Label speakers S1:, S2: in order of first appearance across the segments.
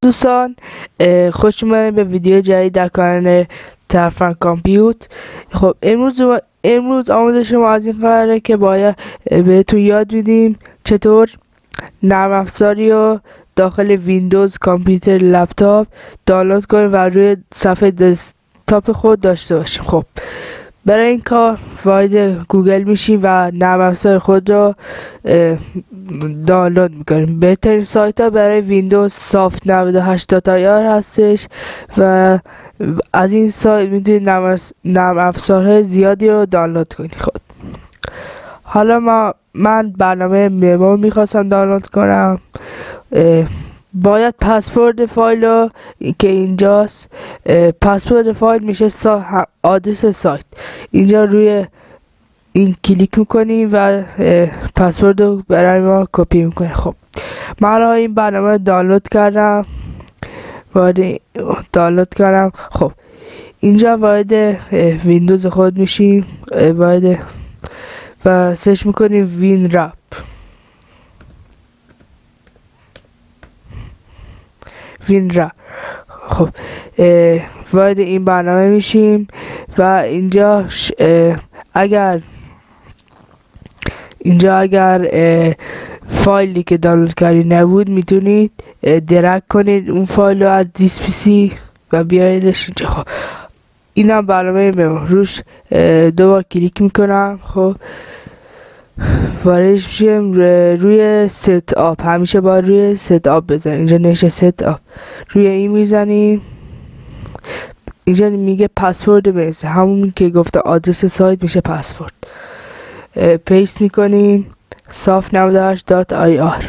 S1: دوستان خوش اومدید به ویدیو جدید در کانال ترفند کامپیوت. خب امروز آموزش ما از این قراره که باید بهتون یاد میدیم چطور نرم افزاری رو داخل ویندوز کامپیوتر لپتاپ دانلود کنیم و روی صفحه دسکتاپ خود داشته باشیم. خب برای این کار وارد گوگل میشیم و نرم افزار خود را دانلود میکنیم. بهترین سایت ها برای ویندوز سافت 98.ir هستش و از این سایت میتونید نرم افزارهای زیادی رو دانلود کنید. خب حالا من برنامه ممو میخواستم دانلود کنم. باید پسورد فایل رو که اینجاست، پسورد فایل میشه آدرس سایت. اینجا روی این کلیک میکنیم و پسورد رو برای ما کپی میکنیم. خب من این برنامه رو دانلود کردم. خب اینجا وارد ویندوز خود میشیم و سرچ میکنیم وین رپ. خب وارد این برنامه میشیم و اینجا اگر فایلی که دانلود کردی نبود میتونید درگ کنید اون فایل رو از دیسک پی سی و بیاریدش اینجا. خب اینم برنامه ممو، روش دوبار کلیک میکنم. خب واردش میشیم روی ست آپ. همیشه باید روی ست آپ بزنیم. اینجا نشه ست آپ، روی این میزنیم. اینجا میگه پسورد برسه، همون که گفته آدرس سایت میشه پسورد. پیست میکنیم soft98.ir.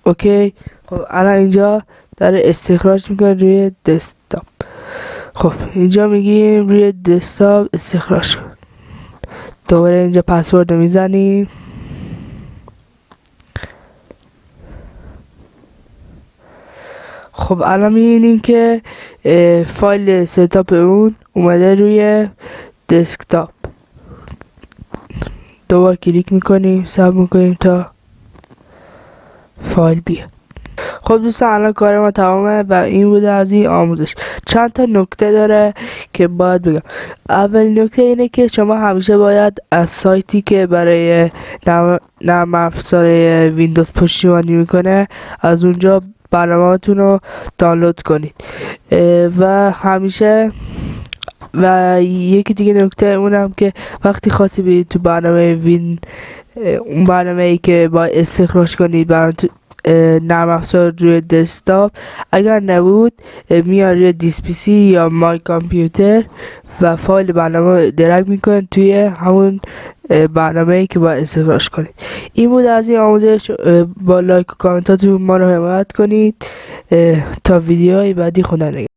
S1: اوکی. خب الان اینجا داره استخراج میکنه روی دسکتاپ. خب اینجا میگیم روی دسکتاپ استخراج کن. دوباره اینجا پسورد رو میزنیم. خب الان میبینیم که فایل ستاپ اون اومده روی دسکتاپ. دوباره کلیک میکنیم، صبر میکنیم تا فایل بیاد. خب دوستان الان کار ما تمامه و این بوده از این آموزش. چند تا نکته داره که باید بگم. اول نکته اینه که شما همیشه باید از سایتی که برای نرم افزار ویندوز پشتیبانی میکنه از اونجا برنامه‌تون رو دانلود کنید و همیشه. و یکی دیگه نکته اونم که وقتی خواستی برید تو برنامه اون برنامه‌ای که باید استخراج کنید نرم افزار روی دسکتاپ اگر نبود میاد روی دیسک پی سی یا مای کامپیوتر و فایل برنامه درگ میکنید توی همون برنامه‌ای که باید استخراج کنید. این بود از این آموزش. با لایک و کامنتاتون ما رو حمایت کنید. تا ویدیوهای بعدی، خدا نگهدار.